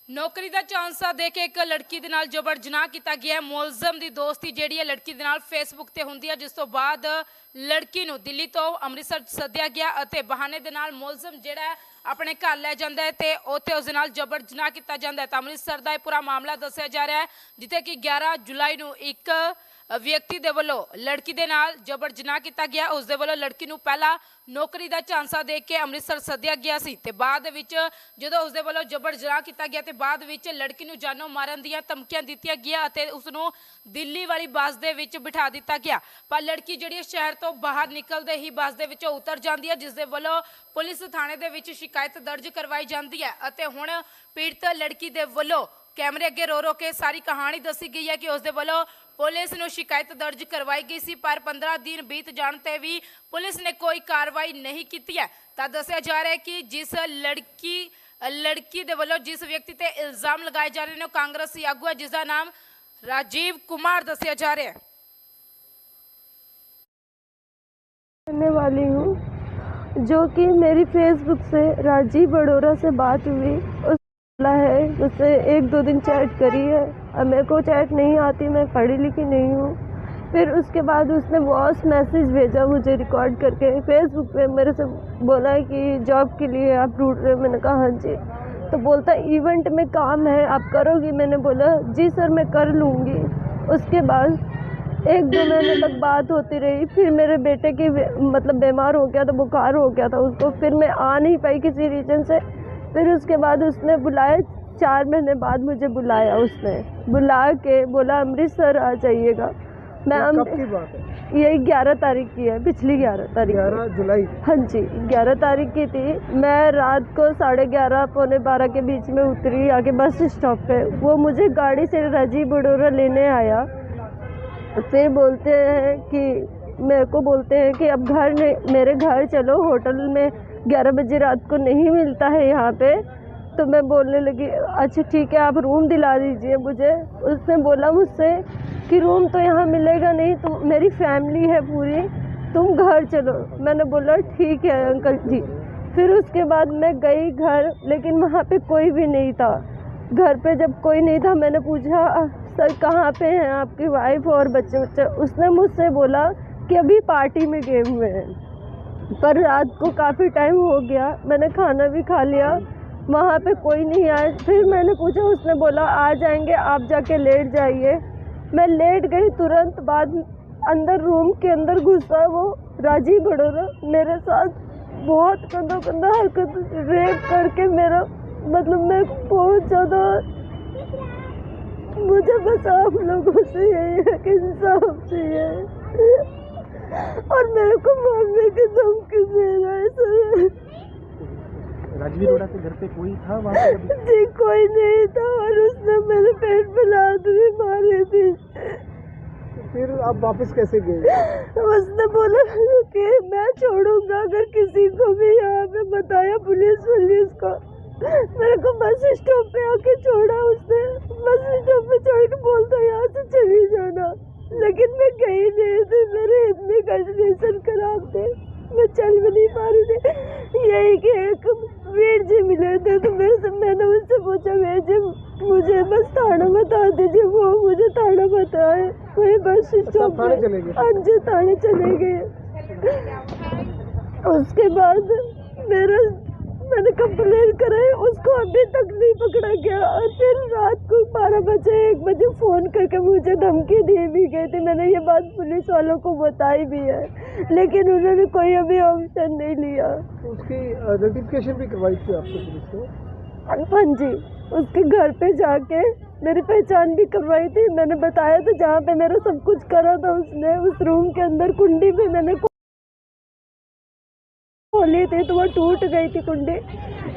नौकरी का चांसा दे के एक लड़की दे नाल जबर जनाह किया गया है। मुलजम की दोस्ती जिहड़ी है लड़की दे नाल फेसबुक ते हुंदी है, जिस तो बाद लड़की नूं दिल्ली तो अमृतसर सद्दिया गया अते बहाने दे नाल मुलजम जिहड़ा है अपने घर लै जांदा है ते उत्थे उस दे नाल जबर जनाह किया जांदा है। तो अमृतसर का पूरा मामला दस्सिया जा रहा है, जिथे कि 11 जुलाई नूं एक व्यक्ति दे वल्लों लड़की दे नाल जबर जनाह किया गया। उस दे वल्लों लड़की नूं पहला नौकरी का झांसा दे के अमृतसर सद्दिया गया सी ते बाद विच जदों उस दे वल्लों जबर जनाह किया गया ते बाद विच लड़की नूं जानों मारन दीयां धमकियां दित्तियां गईयां अते उसनूं दिल्ली वाली बस दे विच बिठा दिता गया। पर लड़की जिहड़ी शहर तो बाहर निकलदे ही बस दे विचों उतर जांदी है, जिस दे वल्लों पुलिस थाणे दे विच शिकायत दर्ज करवाई जाती है अते हुण पीड़ित लड़की दे वल्लों कैमरे अगे रो रो के सारी कहानी दसी गई है कि उसदे वल्लों पुलिस नूं शिकायत दर्ज करवाई गई सी, पर 15 दिन बीत जाने ते भी पुलिस ने कोई कार्रवाई नहीं की है। तो दस्सिया जा रहा है कि जिस लड़की दे वल्लों जिस व्यक्ति ते इल्जाम लगाए जा रहे हैं कांग्रेसी आगू है, जिसका नाम राजीव कुमार दस्सिया जा रहा है। करने वाली हूँ जो कि मेरी फेसबुक से राजीव बड़ोरा से बात हुई। है उससे 1-2 दिन चैट करी है। अब मेरे को चैट नहीं आती, मैं पढ़ी लिखी नहीं हूँ। फिर उसके बाद उसने वॉइस मैसेज भेजा मुझे रिकॉर्ड करके फेसबुक पे, मेरे से बोला है कि जॉब के लिए आप ढूंढ रहे हो। मैंने कहा हाँ जी। तो बोलता इवेंट में काम है, आप करोगी? मैंने बोला जी सर मैं कर लूँगी। उसके बाद 1-2 महीने तक बात होती रही। फिर मेरे बेटे की मतलब बीमार हो गया था, बुखार हो गया था उसको, फिर मैं आ नहीं पाई किसी रीजन से। फिर उसके बाद उसने बुलाया, 4 महीने बाद मुझे बुलाया। उसने बुला के बोला अमृतसर आ जाइएगा। मैं कब की बात है? यही 11 तारीख की है, पिछली 11 तारीख 11 जुलाई। हाँ जी 11 तारीख की थी। मैं रात को 11:30 पौने 12 के बीच में उतरी आके बस स्टॉप पे। वो मुझे गाड़ी से राजीव बड़ोरा लेने आया। फिर बोलते हैं कि मेरे को बोलते हैं कि अब मेरे घर चलो, होटल में 11 बजे रात को नहीं मिलता है यहाँ पे। तो मैं बोलने लगी अच्छा ठीक है आप रूम दिला दीजिए मुझे। उसने बोला मुझसे कि रूम तो यहाँ मिलेगा नहीं, तो मेरी फैमिली है पूरी, तुम घर चलो। मैंने बोला ठीक है अंकल जी। फिर उसके बाद मैं गई घर, लेकिन वहाँ पे कोई भी नहीं था। घर पे जब कोई नहीं था मैंने पूछा सर कहाँ पे हैं आपकी वाइफ और बच्चे? उसने मुझसे बोला कि अभी पार्टी में गए हुए हैं। पर रात को काफ़ी टाइम हो गया, मैंने खाना भी खा लिया, वहाँ पे कोई नहीं आया। फिर मैंने पूछा, उसने बोला आ जाएंगे, आप जाके लेट जाइए। मैं लेट गई, तुरंत बाद अंदर रूम के अंदर घुसा वो राजीव बड़ोरा, मेरे साथ बहुत गंदा हरकत रेप करके मेरा मतलब मैं बहुत ज़्यादा, मुझे बस आप लोगों से यही है कि इंसाफ चाहिए और मेरे को मारने की धमकी दे रहा है सर। राजवीर रोड़ा के घर पे कोई था वहाँ पे? जी कोई नहीं था और उसने मेरे पेट पे लात भी मारी थी। फिर आप वापस कैसे गए? उसने बोला कि मैं छोड़ूंगा अगर किसी को भी यहाँ पे बताया पुलिस को। मेरे को बस स्टॉप पे आके छोड़ा उसने, बस स्टॉप पे छोड़ के बोलता यहाँ से चली जाना, लेकिन मैं गई नहीं थी। मेरे इतने कंडीशन खराब थे, मैं चल भी नहीं पा रही थी। यही कि एक वीर जी मिले थे, तो मैंने उससे पूछा वीर जी मुझे बस थाना बता दीजिए। वो मुझे थाना बताए, वही बस स्टॉप पे हाँ जी थाने चले गए। उसके बाद मैंने कंप्लेन कराई, उसको अभी तक नहीं पकड़ा गया। और फिर रात को 12 बजे 1 बजे फ़ोन करके मुझे धमकी दी भी गई थी। मैंने ये बात पुलिस वालों को बताई भी है, लेकिन उन्होंने कोई अभी ऑप्शन नहीं लिया। उसकी आइडेंटिफिकेशन भी करवाई थी आपको पुलिस को? हाँ जी, उसके घर पे जाके मेरी पहचान भी करवाई थी। मैंने बताया था जहाँ पे मेरा सब कुछ करा था उसने, उस रूम के अंदर कुंडी भी मैंने खोली थी तो वो टूट गई थी कुंडी।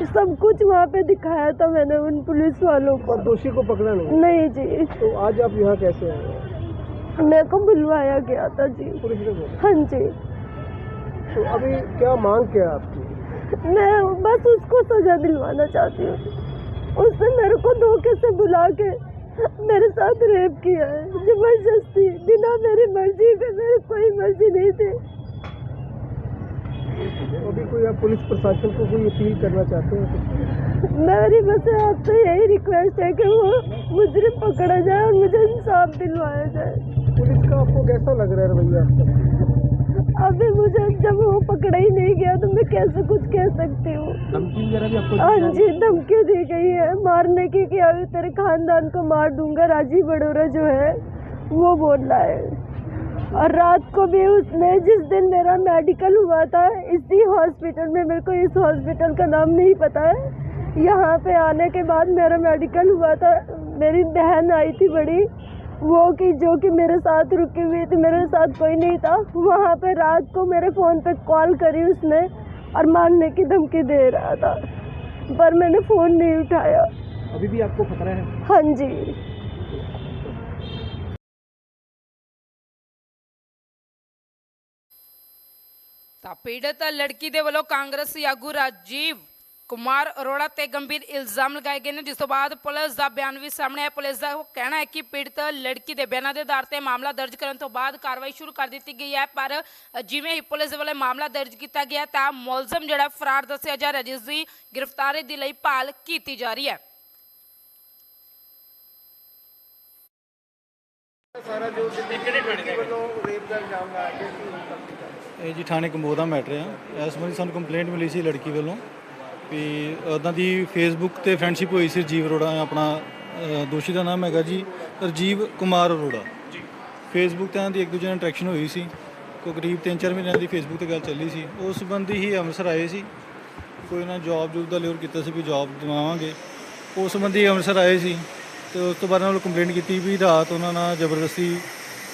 सब कुछ वहाँ पे दिखाया था मैंने उन पुलिस वालों को। और दोषी को पकड़ा नहीं? नहीं जी। तो आज आप यहाँ कैसे आए? मेरे को बुलवाया गया था जी, पुलिस ने बोला? हाँ जी। तो अभी क्या मांग क्या आपकी? मैं बस उसको सजा दिलवाना चाहती हूँ। उसने मेरे को धोखे से बुला के मेरे साथ रेप किया है जबरदस्ती, बिना मेरी मर्जी के। मेरी कोई मर्जी नहीं थी। अभी कोई आप पुलिस प्रशासन को कोई अपील करना चाहते हैं? मेरी बस आपसे यही रिक्वेस्ट है कि वो मुजरिम पकड़ा जाए और मुझे इंसाफ दिलवाया जाए। पुलिस का आपको कैसा लग रहा है रवैया आपका? अभी मुझे जब वो पकड़ा ही नहीं गया तो मैं कैसे कुछ कह सकती हूँ। धमकी वगैरह भी आपको? हाँ जी, धमकी दी गई है मारने की कि अभी तेरे खानदान को मार दूंगा, राजीव बड़ोरा जो है वो बोल रहा है। और रात को भी उसने, जिस दिन मेरा मेडिकल हुआ था इसी हॉस्पिटल में, मेरे को इस हॉस्पिटल का नाम नहीं पता है, यहाँ पे आने के बाद मेरा मेडिकल हुआ था, मेरी बहन आई थी बड़ी, वो कि जो कि मेरे साथ रुकी हुई थी, मेरे साथ कोई नहीं था, वहाँ पे रात को मेरे फ़ोन पे कॉल करी उसने और मारने की धमकी दे रहा था, पर मैंने फ़ोन नहीं उठाया। अभी भी आपको खतरा है? हाँ जी। ਤਾਂ ਪੀੜਤ ਲੜਕੀ ਦੇ ਵੱਲੋਂ ਕਾਂਗਰਸੀ ਆਗੂ ਰਾਜੀਵ ਕੁਮਾਰ ਅਰੋੜਾ ਤੇ ਗੰਭੀਰ ਇਲਜ਼ਾਮ ਲਗਾਏ ਗਏ ਨੇ, ਜਿਸ ਤੋਂ ਬਾਅਦ ਪੁਲਿਸ ਦਾ ਬਿਆਨ ਵੀ ਸਾਹਮਣੇ ਆਇਆ। ਪੁਲਿਸ ਦਾ ਕਹਿਣਾ ਹੈ ਕਿ ਪੀੜਤ ਲੜਕੀ ਦੇ ਬਿਆਨਾਂ ਦੇ ਆਧਾਰ ਤੇ ਮਾਮਲਾ ਦਰਜ ਕਰਨ ਤੋਂ ਬਾਅਦ ਕਾਰਵਾਈ ਸ਼ੁਰੂ ਕਰ ਦਿੱਤੀ ਗਈ ਹੈ, ਪਰ ਜਿਵੇਂ ਹੀ ਪੁਲਿਸ ਦੇ ਵੱਲੋਂ ਮਾਮਲਾ ਦਰਜ ਕੀਤਾ ਗਿਆ ਤਾਂ ਮੁਲਜ਼ਮ ਜਿਹੜਾ ਫਰਾਰ ਦੱਸਿਆ ਜਾ ਰਿਹਾ, ਜਿਸ ਦੀ ਗ੍ਰਿਫਤਾਰੀ ਦੇ ਲਈ ਭਾਲ ਕੀਤੀ ਜਾ ਰਹੀ ਹੈ। ਸਾਰਾ ਜੋ ਲੜਕੀ ਵੱਲੋਂ ਰੇਪ ਦਾ ਇਲਜ਼ਾਮ ਲਾਇਆ ਗਿਆ ਸੀ ਇਹ ਜੀ ਥਾਣੇ ਕੰਬੋਹ ਦਾ ਮੈਟਰ ਆ। ਇਸ ਸੰਬੰਧੀ ਸਾਨੂੰ ਕੰਪਲੇਂਟ ਮਿਲੀ ਸੀ ਲੜਕੀ ਵੱਲੋਂ ਵੀ ਉਹਨਾਂ ਦੀ ਫੇਸਬੁੱਕ ਤੇ ਫਰੈਂਡਸ਼ਿਪ ਹੋਈ ਸੀ ਰਜੀਵ ਅਰੋੜਾ, ਆਪਣਾ ਦੋਸ਼ੀ ਦਾ ਨਾਮ ਹੈਗਾ ਜੀ ਰਜੀਵ ਕੁਮਾਰ ਅਰੋੜਾ। ਫੇਸਬੁੱਕ ਤੇ ਉਹਨਾਂ ਦੀ ਇੱਕ ਦੂਜੇ ਨਾਲ ਇੰਟਰੈਕਸ਼ਨ ਹੋਈ ਸੀ, ਕੋਈ ਕਰੀਬ 3-4 ਮਹੀਨਿਆਂ ਦੀ ਫੇਸਬੁੱਕ ਤੇ ਗੱਲ ਚੱਲੀ ਸੀ। ਉਸ ਸੰਬੰਧੀ ਹੀ ਅੰਮ੍ਰਿਤਸਰ ਆਏ ਸੀ, ਕੋਈ ਉਹਨਾਂ ਜੋਬ ਦਾ ਲਿਓਰ ਕੀਤਾ ਸੀ ਵੀ ਜੋਬ ਦਿਵਾਵਾਂਗੇ, ਉਸ ਸੰਬੰਧੀ ਅੰਮ੍ਰਿਤਸਰ ਆਏ ਸੀ। ਤੇ ਉਸ ਤੋਂ ਬਾਅਦ ਉਹਨਾਂ ਨੂੰ ਕੰਪਲੇਂਟ ਕੀਤੀ ਵੀ ਰਾਤ ਉਹਨਾਂ ਨਾਲ ਜ਼ਬਰਦਸਤੀ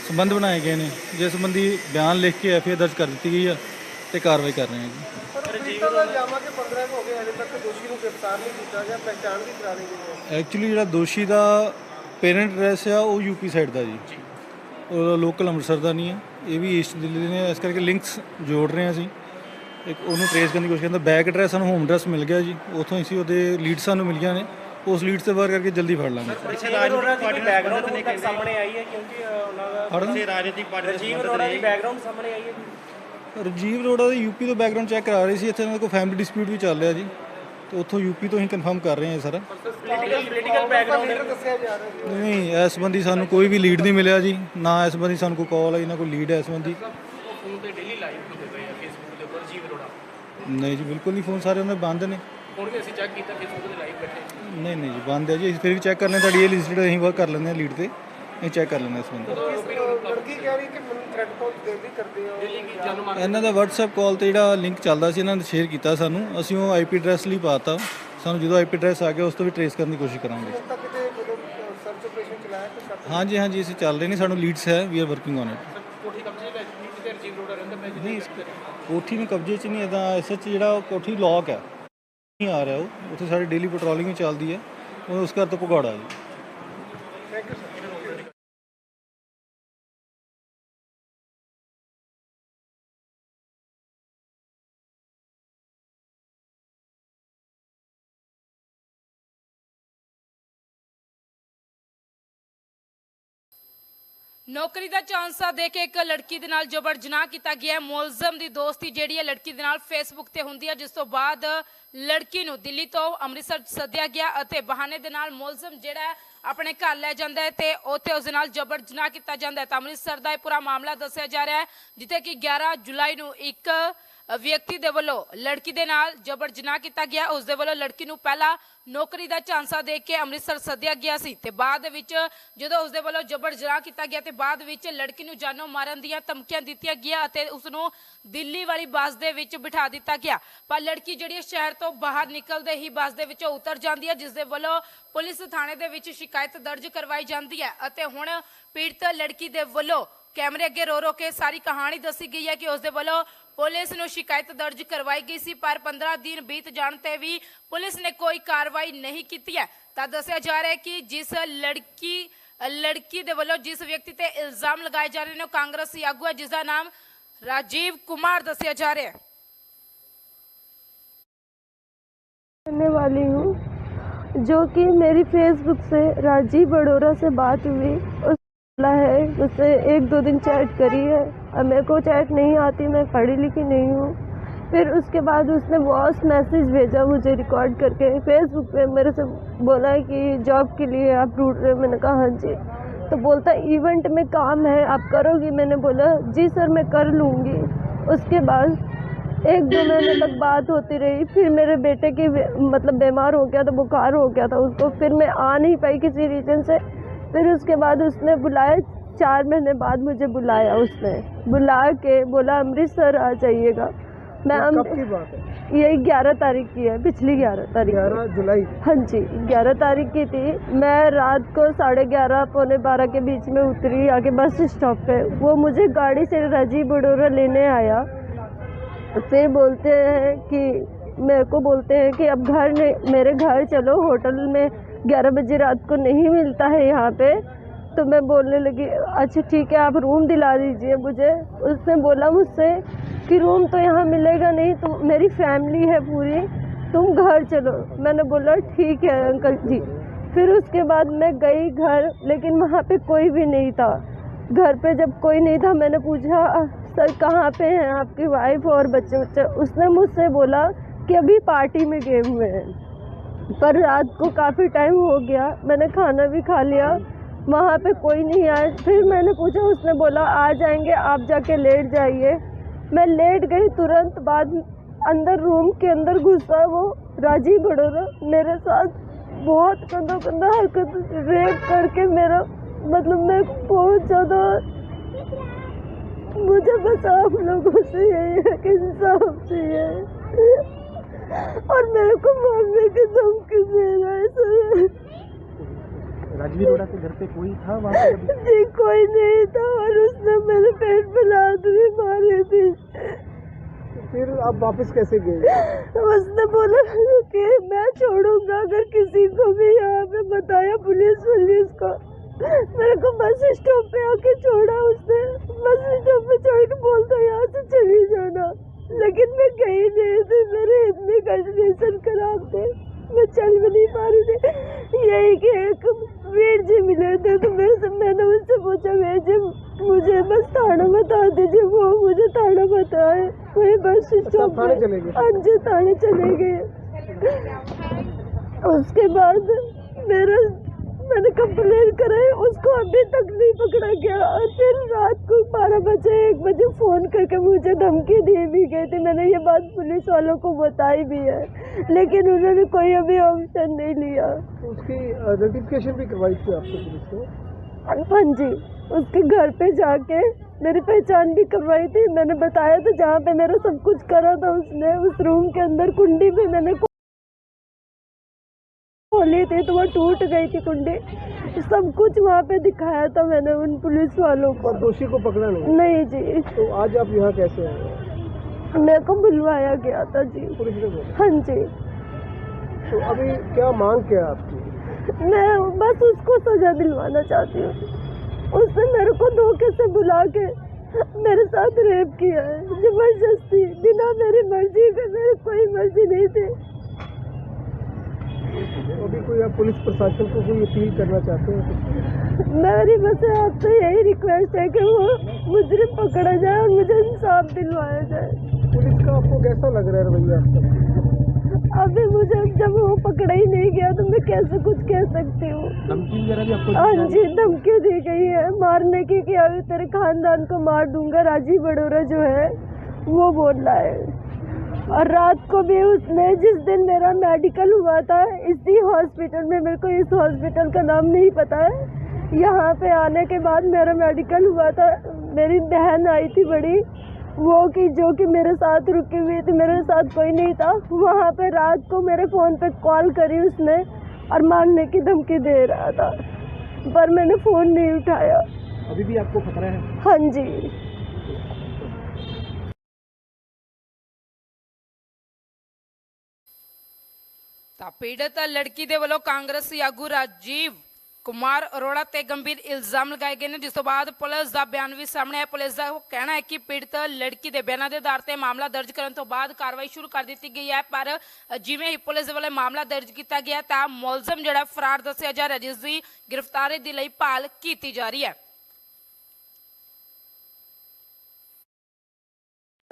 ਸੰਬੰਧ ਬਣਾਏ ਗਏ ਨੇ, ਜਿਸ ਸੰਬੰਧੀ ਬਿਆਨ ਲਿਖ ਕੇ ਐਫਆਈਆਰ ਦਰਜ ਕਰ ਦਿੱਤੀ ਗਈ ਆ ਤੇ ਕਾਰਵਾਈ ਕਰ ਰਹੇ ਹਾਂ ਜੀ। ਐਕਚੁਅਲੀ ਜਿਹੜਾ ਦੋਸ਼ੀ ਦਾ ਪੇਰੈਂਟ ਐਡਰੈਸ ਆ ਉਹ ਯੂਪੀ ਸਾਈਡ ਦਾ ਜੀ, ਉਹ ਲੋਕਲ ਅੰਮ੍ਰਿਤਸਰ ਦਾ ਨਹੀਂ ਹੈ, ਇਹ ਵੀ ਈਸਟ ਦਿੱਲੀ ਦੇ ਨੇ, ਇਸ ਕਰਕੇ ਲਿੰਕਸ ਜੋੜ ਰਹੇ ਹਾਂ ਅਸੀਂ। ਇੱਕ ਉਹਨੂੰ ਟਰੇਸ ਕਰਨ ਦੀ ਕੋਸ਼ਿਸ਼ ਕਰਦਾ। ਬੈਕ ਐਡਰੈਸ ਸਾਨੂੰ ਹੋਮ ਐਡਰੈਸ ਮਿਲ ਗਿਆ ਜੀ, ਉੱਥੋਂ ਹੀ ਸੀ ਉਹਦੇ ਲੀਡ ਸਾਨੂੰ ਮਿਲ ਗਈਆਂ ਨੇ, ਉਸ ਲੀਡ ਤੇ ਵਾਰ ਕਰਕੇ ਜਲਦੀ ਫੜ ਲਾਂਗੇ। ਸਾਹਮਣੇ ਆਈ ਹੈ ਕਿਉਂਕਿ ਉਹਨਾਂ ਦਾ ਰਾਜਨੀਤਿਕ ਪਾਰਟੀ ਰਜੀਵ ਅਰੋੜਾ ਦੀ ਬੈਕਗ੍ਰਾਉਂਡ ਸਾਹਮਣੇ ਆਈ ਹੈ। ਰਜੀਵ ਅਰੋੜਾ ਦੀ ਯੂਪੀ ਤੋਂ ਬੈਕਗ੍ਰਾਉਂਡ ਚੈੱਕ ਕਰਾ ਰਹੇ ਸੀ, ਇੱਥੇ ਉਹਨਾਂ ਦਾ ਕੋਈ ਫੈਮਿਲੀ ਡਿਸਪਿਊਟ ਵੀ ਚੱਲ ਰਿਹਾ ਜੀ, ਤੇ ਉੱਥੋਂ ਯੂਪੀ ਤੋਂ ਹੀ ਕਨਫਰਮ ਕਰ ਰਹੇ ਹਾਂ ਸਰ। ਪੋਲੀਟੀਕਲ ਬੈਕਗ੍ਰਾਉਂਡ ਦੱਸਿਆ ਜਾ ਰਿਹਾ ਨਹੀਂ, ਇਸ ਸੰਬੰਧੀ ਸਾਨੂੰ ਕੋਈ ਵੀ ਲੀਡ ਨਹੀਂ ਮਿਲਿਆ ਜੀ, ਨਾ ਇਸ ਸੰਬੰਧੀ ਸਾਨੂੰ ਕੋਈ ਕਾਲ ਆਈ, ਨਾ ਕੋਈ ਲੀਡ ਹੈ ਇਸ ਸੰਬੰਧੀ। ਫੋਨ ਤੇ ਡੇਲੀ ਲਾਈਵ ਹੁੰਦੇ ਪਏ ਆ ਫੇਸਬੁੱਕ ਦੇ ਉੱਪਰ ਰਜੀਵ ਅਰੋੜਾ? ਨਹੀਂ ਜੀ, ਬਿਲਕੁਲ ਨਹੀਂ, ਫੋਨ ਸਾਰੇ ਉਹਨਾਂ ਦੇ ਬੰਦ ਨੇ। ਹੁਣ ਵੀ ਅਸੀਂ ਚੈੱਕ ਕੀਤਾ ਫੇਸਬੁੱਕ ਤੇ ਲਾਈਵ ਬੈਠੇ। ਨਹੀਂ ਨਹੀਂ ਜੀ, ਬੰਦ ਹੈ ਜੀ, ਅਸੀਂ ਫਿਰ ਵੀ ਚੈੱਕ ਕਰ ਲੈਂਦੇ, ਤੁਹਾਡੀ ਇਹ ਲਿਸਟਡ ਅਸੀਂ ਵਰਕ ਕਰ ਲੈਂਦੇ ਹਾਂ ਲੀਡ ਤੇ, ਅਸੀਂ ਚੈੱਕ ਕਰ ਲੈਂਦੇ ਇਸ ਸੰਬੰਧੀ। ਲੜਕੀ ਕਹਿ ਰਹੀ ਕਿ ਮੈਨੂੰ ਥ੍ਰੈਟ ਕਾਲ ਦੇਦੀ ਕਰਦੇ ਹੋ। ਇਹਨਾਂ ਦਾ WhatsApp ਕਾਲ ਤੇ ਜਿਹੜਾ ਲਿੰਕ ਚੱਲਦਾ ਸੀ ਇਹਨਾਂ ਨੇ ਸ਼ੇਅਰ ਕੀਤਾ ਸਾਨੂੰ, ਅਸੀਂ ਉਹ IP ਐਡਰੈਸ ਲਈ ਪਾਤਾ, ਸਾਨੂੰ ਜਦੋਂ IP ਐਡਰੈਸ ਆ ਗਿਆ ਉਸ ਤੋਂ ਵੀ ਟਰੇਸ ਕਰਨ ਦੀ ਕੋਸ਼ਿਸ਼ ਕਰਾਂਗੇ। ਸਰਚ ਆਪਰੇਸ਼ਨ ਚਲਾਇਆ ਕੁਝ? ਹਾਂਜੀ ਹਾਂਜੀ, ਅਸੀਂ ਚੱਲ ਰਹੇ ਨੇ, ਸਾਨੂੰ ਲੀਡਸ ਹੈ, we are working on it. ਕੋਠੀ ਕਬਜ਼ੇ ਵਿੱਚ ਕਿਤੇ ਰਜੀਵ ਅਰੋੜਾ ਰਹਿੰਦਾ ਪਿਆ ਜੀ? ਨਹੀਂ, ਕੋਠੀ ਨੂੰ ਕਬਜ਼ੇ 'ਚ ਨਹੀਂ, ਇੱਦਾਂ SH ਜਿਹੜਾ ਕੋਠੀ ਲੌਕ ਹੈ, ਨਹੀਂ ਆ ਰਿਹਾ ਉਹ, ਉੱਥੇ ਸਾਡੀ ਡੇਲੀ ਪੈਟਰੋਲਿੰਗ ਵੀ ਚੱਲਦੀ ਹੈ, ਉਹ ਉਸ ਘਰ ਤੋਂ ਭਗੌੜਾ ਜੀ। Thank you sir. ਨੌਕਰੀ ਦਾ ਚਾਂਸਾ ਦੇ ਕੇ ਇੱਕ ਲੜਕੀ ਦੇ ਨਾਲ ਜਬਰ ਜਨਾਹ ਕੀਤਾ ਗਿਆ। ਮੁਲਜ਼ਮ ਦੀ ਦੋਸਤੀ ਜਿਹੜੀ ਹੈ ਲੜਕੀ ਦੇ ਨਾਲ ਫੇਸਬੁੱਕ ਤੇ ਹੁੰਦੀ ਹੈ, ਜਿਸ ਤੋਂ ਬਾਅਦ ਲੜਕੀ ਨੂੰ ਦਿੱਲੀ ਤੋਂ ਅੰਮ੍ਰਿਤਸਰ ਸੱਦਿਆ ਗਿਆ ਅਤੇ ਬਹਾਨੇ ਦੇ ਨਾਲ ਮੁਲਜ਼ਮ ਜਿਹੜਾ ਹੈ ਆਪਣੇ ਘਰ ਲੈ ਜਾਂਦਾ ਹੈ ਤੇ ਉੱਥੇ ਉਸ ਦੇ ਨਾਲ ਜਬਰ ਜਨਾਹ ਕੀਤਾ ਜਾਂਦਾ ਹੈ। ਤਾਂ ਅੰਮ੍ਰਿਤਸਰ ਦਾ ਇਹ ਪੂਰਾ ਮਾਮਲਾ ਦੱਸਿਆ ਜਾ ਰਿਹਾ ਹੈ, ਜਿੱਥੇ ਕਿ 11 ਜੁਲਾਈ ਨੂੰ ਇੱਕ ਵਿਅਕਤੀ ਦੇ ਵੱਲੋਂ ਲੜਕੀ ਦੇ ਨਾਲ ਜਬਰ ਜਨਾਹ ਕੀਤਾ ਗਿਆ। ਉਸ ਦੇ ਵੱਲੋਂ ਲੜਕੀ ਨੂੰ ਪਹਿਲਾਂ ਨੌਕਰੀ ਦਾ ਚਾਂਸਾ ਦੇ ਕੇ ਅੰਮ੍ਰਿਤਸਰ ਸੱਦਿਆ ਗਿਆ ਸੀ ਤੇ ਬਾਅਦ ਵਿੱਚ ਜਦੋਂ ਉਸ ਦੇ ਵੱਲੋਂ ਜਬਰ ਜਨਾਹ ਕੀਤਾ ਗਿਆ ਤੇ ਬਾਅਦ ਵਿੱਚ ਲੜਕੀ ਨੂੰ ਜਾਨੋਂ ਮਾਰਨ ਦੀਆਂ ਧਮਕੀਆਂ ਦਿੱਤੀਆਂ ਗਿਆ ਅਤੇ ਉਸ ਨੂੰ ਦਿੱਲੀ ਵਾਲੀ ਬੱਸ ਦੇ ਵਿੱਚ ਬਿਠਾ ਦਿੱਤਾ ਗਿਆ। ਪਰ ਲੜਕੀ ਜਿਹੜੀ ਸ਼ਹਿਰ ਤੋਂ ਬਾਹਰ ਨਿਕਲਦੇ ਹੀ ਬੱਸ ਦੇ ਵਿੱਚੋਂ ਉਤਰ ਜਾਂਦੀ ਹੈ, ਜਿਸ ਦੇ ਵੱਲੋਂ ਪੁਲਿਸ ਥਾਣੇ ਦੇ ਵਿੱਚ ਸ਼ਿਕਾਇਤ ਦਰਜ ਕਰਵਾਈ ਜਾਂਦੀ ਹੈ ਅਤੇ ਹੁਣ ਪੀੜਤ ਲੜਕੀ ਦੇ ਵੱਲੋਂ ਕੈਮਰੇ ਅੱਗੇ ਰੋ ਰੋ ਕੇ ਸਾਰੀ ਕਹਾਣੀ ਦੱਸੀ ਗਈ ਹੈ ਕਿ ਉਸ ਦੇ ਵੱਲੋਂ ਪੁਲਿਸ ਨੂੰ ਸ਼ਿਕਾਇਤ ਦਰਜ ਕਰਵਾਈ ਗਈ ਸੀ, ਪਰ 15 ਦਿਨ ਬੀਤ ਜਾਣ ਤੇ ਵੀ ਪੁਲਿਸ ਨੇ ਕੋਈ ਕਾਰਵਾਈ ਨਹੀਂ ਕੀਤੀ ਹੈ। ਤਾਂ ਦੱਸਿਆ ਜਾ ਰਿਹਾ ਹੈ ਕਿ ਜਿਸ ਲੜਕੀ ਦੇ ਵੱਲੋਂ ਜਿਸ ਵਿਅਕਤੀ ਤੇ ਇਲਜ਼ਾਮ ਲਗਾਏ ਜਾ ਰਹੇ ਨੇ ਉਹ ਕਾਂਗਰਸੀ ਆਗੂ ਹੈ, ਜਿਸ ਦਾ ਨਾਮ राजीव कुमार दसिया जा रहा है। करने वाली हूँ जो कि मेरी फेसबुक से राजीव बड़ोरा से बात हुई, बोला है उससे 1-2 दिन चैट करी है। अब मेरे को चैट नहीं आती, मैं पढ़ी लिखी नहीं हूँ, फिर उसके बाद उसने वॉइस मैसेज भेजा मुझे रिकॉर्ड करके फेसबुक पे, मेरे से बोला कि जॉब के लिए आप ढूंढ रहे हो। मैंने कहा हाँ जी। तो बोलता इवेंट में काम है, आप करोगी? मैंने बोला जी सर मैं कर लूँगी। उसके बाद 1-2 महीने तक बात होती रही। फिर मेरे बेटे की मतलब बीमार हो गया था, बुखार हो गया था उसको, फिर मैं आ नहीं पाई किसी रीज़न से। फिर उसके बाद उसने बुलाया, 4 महीने बाद मुझे बुलाया, उसने बुला के बोला अमृतसर आ जाइएगा। मैं कब की बात है? ये 11 तारीख की है, पिछली 11 तारीख 11 जुलाई। हाँ जी 11 तारीख की थी। मैं रात को 11:30 पौने 12 के बीच में उतरी आके बस स्टॉप पे। वो मुझे गाड़ी से राजीव बड़ोरा लेने आया। फिर बोलते हैं कि मेरे को बोलते हैं कि अब घर नहीं, मेरे घर चलो, होटल में 11 बजे रात को नहीं मिलता है यहाँ पे। तो मैं बोलने लगी अच्छा ठीक है आप रूम दिला दीजिए मुझे। उसने बोला मुझसे कि रूम तो यहाँ मिलेगा नहीं, तो मेरी फैमिली है पूरी, तुम घर चलो। मैंने बोला ठीक है अंकल जी। फिर उसके बाद मैं गई घर, लेकिन वहाँ पे कोई भी नहीं था। घर पे जब कोई नहीं था, मैंने पूछा सर कहाँ पे हैं आपकी वाइफ और बच्चे? उसने मुझसे बोला कि अभी पार्टी में गए हुए हैं। पर रात को काफ़ी टाइम हो गया, मैंने खाना भी खा लिया, वहाँ पे कोई नहीं आया। फिर मैंने पूछा, उसने बोला आ जाएंगे, आप जाके लेट जाइए। मैं लेट गई, तुरंत बाद अंदर रूम के अंदर घुसा वो राजीव बड़ोरा, मेरे साथ बहुत गंदा गंदा हरकत रेप करके मेरा मतलब मैं बहुत ज़्यादा, मुझे बस आप लोगों से यही है कि इंसाफ चाहिए और मेरे को मारने की धमकी दे रहा है सर। राजवीर रोड़ा के घर पे कोई था वहाँ पे? जी कोई नहीं था, और उसने मेरे पेट पे लात भी मारी थी। फिर आप वापस कैसे गए? उसने बोला कि मैं छोड़ूंगा अगर किसी को भी यहाँ पे बताया पुलिस को। मेरे को बस स्टॉप पे आके छोड़ा उसने, बस स्टॉप पे छोड़ के बोलता यहाँ से चली जाना, लेकिन मैं गई नहीं थी। मेरे इतने कंडीशन खराब थे, मैं चल भी नहीं पा रही थी। यही कि एक वीर जी मिले थे, तो मैंने उनसे पूछा वीर जी मुझे बस थाना बता दीजिए। वो मुझे थाना बताए, वही बस स्टॉप थाने चले गए? हाँ जी थाने चले गए। उसके बाद मैंने कंप्लेन कराई, उसको अभी तक नहीं पकड़ा गया। और फिर रात को 12 बजे 1 बजे फ़ोन करके मुझे धमकी दी भी गई थी। मैंने ये बात पुलिस वालों को बताई भी है, लेकिन उन्होंने कोई अभी ऑप्शन नहीं लिया। उसकी आइडेंटिफिकेशन भी करवाई थी आपको पुलिस को? हाँ जी, उसके घर पे जाके मेरी पहचान भी करवाई थी। मैंने बताया था जहाँ पे मेरा सब कुछ करा था उसने, उस रूम के अंदर कुंडी भी मैंने खोली थी, तो वो टूट गई थी कुंडी। सब कुछ वहाँ पे दिखाया था मैंने उन पुलिस वालों को। और दोषी को पकड़ा नहीं? नहीं जी। तो आज आप यहाँ कैसे आए? मेरे को बुलवाया गया था जी। पुलिस ने बोला? हाँ जी। तो अभी क्या मांग क्या है आपकी? मैं बस उसको सजा दिलवाना चाहती हूँ। उसने मेरे को धोखे से बुला के मेरे साथ रेप किया है, जबरदस्ती, बिना मेरी मर्जी के। मेरी कोई मर्जी नहीं थी। अभी कोई आप पुलिस प्रशासन को कोई अपील करना चाहते हैं? मेरी बस आपसे यही रिक्वेस्ट है कि वो मुजरिम पकड़ा जाए और मुझे इंसाफ दिलवाया जाए। पुलिस का आपको कैसा लग रहा है रवैया आपका? अभी मुझे जब वो पकड़ा ही नहीं गया तो मैं कैसे कुछ कह सकती हूँ। धमकी वगैरह भी आपको? हाँ जी, धमकी दी गई है मारने की, कि अभी तेरे खानदान को मार दूंगा। राजीव बड़ोरा जो है वो बोल रहा है। और रात को भी उसने, जिस दिन मेरा मेडिकल हुआ था इसी हॉस्पिटल में, मेरे को इस हॉस्पिटल का नाम नहीं पता है, यहाँ पे आने के बाद मेरा मेडिकल हुआ था, मेरी बहन आई थी बड़ी, वो कि जो कि मेरे साथ रुकी हुई थी, मेरे साथ कोई नहीं था। वहाँ पे रात को मेरे फ़ोन पे कॉल करी उसने और मारने की धमकी दे रहा था, पर मैंने फ़ोन नहीं उठाया। अभी भी आपको खतरा है? हाँ जी। ਤਾਂ ਪੀੜਤ ਲੜਕੀ ਦੇ ਵੱਲੋਂ ਕਾਂਗਰਸੀ ਆਗੂ ਰਾਜੀਵ ਕੁਮਾਰ ਅਰੋੜਾ ਤੇ ਗੰਭੀਰ ਇਲਜ਼ਾਮ ਲਗਾਏ ਗਏ ਨੇ, ਜਿਸ ਤੋਂ ਬਾਅਦ ਪੁਲਿਸ ਦਾ ਬਿਆਨ ਵੀ ਸਾਹਮਣੇ ਆਇਆ। ਪੁਲਿਸ ਦਾ ਕਹਿਣਾ ਹੈ ਕਿ ਪੀੜਤ ਲੜਕੀ ਦੇ ਬਿਆਨਾਂ ਦੇ ਆਧਾਰ ਤੇ ਮਾਮਲਾ ਦਰਜ ਕਰਨ ਤੋਂ ਬਾਅਦ ਕਾਰਵਾਈ ਸ਼ੁਰੂ ਕਰ ਦਿੱਤੀ ਗਈ ਹੈ। ਪਰ ਜਿਵੇਂ ਹੀ ਪੁਲਿਸ ਦੇ ਵੱਲੋਂ ਮਾਮਲਾ ਦਰਜ ਕੀਤਾ ਗਿਆ ਤਾਂ ਮੁਲਜ਼ਮ ਜਿਹੜਾ ਫਰਾਰ ਦੱਸਿਆ ਜਾ ਰਿਹਾ, ਜਿਸ ਦੀ ਗ੍ਰਿਫਤਾਰੀ ਦੇ ਲਈ ਭਾਲ ਕੀਤੀ ਜਾ ਰਹੀ ਹੈ।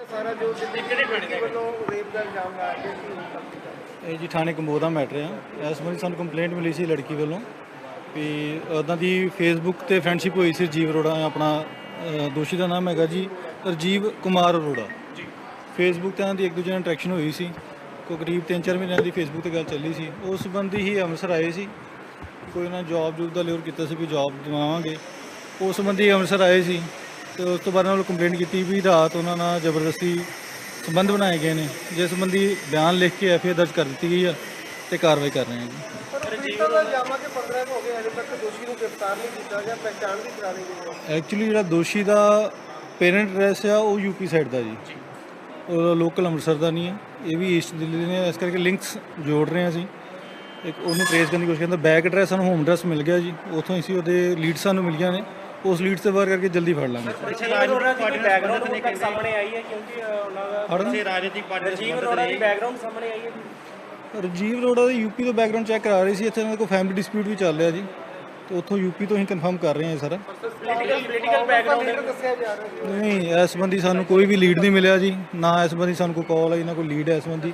ਸਾਰਾ ਜੋ ਕਿਹੜੇ ਲੜਕੀ ਵੱਲੋਂ ਰੇਪ ਦਾ ਇਲਜ਼ਾਮ ਲਾਇਆ ਗਿਆ ਸੀ ਉਹ ਕੰਮ ਕੀਤਾ ਇਹ ਜੀ ਥਾਣੇ ਕੰਬੋਹ ਦਾ ਮੈਟਰ ਆ। ਇਸ ਸੰਬੰਧੀ ਸਾਨੂੰ ਕੰਪਲੇਂਟ ਮਿਲੀ ਸੀ ਲੜਕੀ ਵੱਲੋਂ ਵੀ ਉਹਨਾਂ ਦੀ ਫੇਸਬੁੱਕ ਤੇ ਫਰੈਂਡਸ਼ਿਪ ਹੋਈ ਸੀ। ਰਾਜੀਵ ਅਰੋੜਾ ਆਪਣਾ ਦੋਸ਼ੀ ਦਾ ਨਾਮ ਹੈਗਾ ਜੀ ਰਾਜੀਵ ਕੁਮਾਰ ਅਰੋੜਾ। ਫੇਸਬੁੱਕ ਤੇ ਉਹਨਾਂ ਦੀ ਇੱਕ ਦੂਜੇ ਨਾਲ ਇੰਟਰੈਕਸ਼ਨ ਹੋਈ ਸੀ। ਕੋਈ ਕਰੀਬ 3-4 ਮਹੀਨਿਆਂ ਦੀ ਫੇਸਬੁੱਕ ਤੇ ਗੱਲ ਚੱਲੀ ਸੀ। ਉਸ ਸੰਬੰਧੀ ਹੀ ਅੰਮ੍ਰਿਤਸਰ ਆਏ ਸੀ। ਕੋਈ ਉਹਨਾਂ ਜੌਬ ਜੂਬ ਦਾ ਲਿਓਰ ਕੀਤਾ ਸੀ ਵੀ ਜੌਬ ਦਿਵਾਵਾਂਗੇ। ਉਸ ਸੰਬੰਧੀ ਅੰਮ੍ਰਿਤਸਰ ਆਏ ਸੀ ਤੇ ਉਸ ਤੋਂ ਬਾਅਦ ਉਹਨਾਂ ਨੂੰ ਕੰਪਲੇਂਟ ਕੀਤੀ ਵੀ ਰਾਤ ਉਹਨਾਂ ਨਾਲ ਜ਼ਬਰਦਸਤੀ ਸੰਬੰਧ ਬਣਾਏ ਗਏ ਨੇ, ਜਿਸ ਸੰਬੰਧੀ ਬਿਆਨ ਲਿਖ ਕੇ ਐਫਆਈਆਰ ਦਰਜ ਕਰ ਦਿੱਤੀ ਗਈ ਆ ਤੇ ਕਾਰਵਾਈ ਕਰ ਰਹੇ ਹਾਂ ਜੀ। ਪਰ ਪੀੜਤਾ ਦਾ ਇਲਜ਼ਾਮ ਆ ਕਿ 15 ਹੋ ਗਏ ਅਜੇ ਤੱਕ ਦੋਸ਼ੀ ਨੂੰ ਗ੍ਰਿਫਤਾਰ ਨਹੀਂ ਕੀਤਾ ਗਿਆ, ਪਹਿਚਾਣ ਵੀ ਕਰਾ ਲਈ ਗਈ ਹੈ। ਐਕਚੁਅਲੀ ਜਿਹੜਾ ਦੋਸ਼ੀ ਦਾ ਪੇਰੈਂਟ ਐਡਰੈਸ ਆ ਉਹ ਯੂਪੀ ਸਾਈਡ ਦਾ ਜੀ, ਉਹ ਲੋਕਲ ਅੰਮ੍ਰਿਤਸਰ ਦਾ ਨਹੀਂ ਹੈ। ਇਹ ਵੀ ਈਸਟ ਦਿੱਲੀ ਦੇ ਨੇ, ਇਸ ਕਰਕੇ ਲਿੰਕਸ ਜੋੜ ਰਹੇ ਹਾਂ ਅਸੀਂ। ਇੱਕ ਉਹਨੂੰ ਟ੍ਰੇਸ ਕਰਨ ਦੀ ਕੋਸ਼ਿਸ਼ ਕਰਦੇ। ਬੈਕ ਐਡਰੈਸ ਸਾਨੂੰ ਹੋਮ ਐਡਰੈਸ ਮਿਲ ਗਿਆ ਜੀ, ਉੱਥੋਂ ਅਸੀਂ ਉਹਦੇ ਲੀਡ ਸਾਨੂੰ ਮਿਲੀਆਂ ਨੇ। ਉਸ ਲੀਡ ਤੇ ਵਰਕ ਕਰਕੇ ਜਲਦੀ ਫੜ ਲਾਂਗੇ। ਰਜੀਵ ਅਰੋੜਾ ਦੀ ਬੈਕਗ੍ਰਾਉਂਡ ਹੁਣ ਤੱਕ ਸਾਹਮਣੇ ਆਈ ਹੈ ਕਿਉਂਕਿ ਉਹਨਾਂ ਦਾ ਰਾਜਨੀਤਿਕ ਪਾਰਟੀ ਰਜੀਵ ਅਰੋੜਾ ਦੀ ਬੈਕਗ੍ਰਾਉਂਡ ਸਾਹਮਣੇ ਆਈ ਹੈ। ਰਾਜੀਵ ਅਰੋੜਾ ਦੇ ਯੂਪੀ ਤੋਂ ਬੈਕਗ੍ਰਾਉਂਡ ਚੈੱਕ ਕਰਾ ਰਹੇ ਸੀ। ਇੱਥੇ ਉਹਨਾਂ ਦਾ ਕੋਈ ਫੈਮਿਲੀ ਡਿਸਪਿਊਟ ਵੀ ਚੱਲ ਰਿਹਾ ਜੀ, ਤੇ ਉੱਥੋਂ ਯੂਪੀ ਤੋਂ ਹੀ ਕਨਫਰਮ ਕਰ ਰਹੇ ਹਾਂ ਸਾਰਾ। ਪੋਲੀਟੀਕਲ ਬੈਕਗ੍ਰਾਉਂਡ ਦੱਸਿਆ ਜਾ ਰਿਹਾ ਹੈ। ਨਹੀਂ, ਇਸ ਸੰਬੰਧੀ ਸਾਨੂੰ ਕੋਈ ਵੀ ਲੀਡ ਨਹੀਂ ਮਿਲਿਆ ਜੀ, ਨਾ ਇਸ ਸੰਬੰਧੀ ਸਾਨੂੰ ਕੋਈ ਕਾਲ ਆਈ, ਨਾ ਕੋਈ ਲੀਡ ਹੈ ਇਸ ਸੰਬੰਧੀ।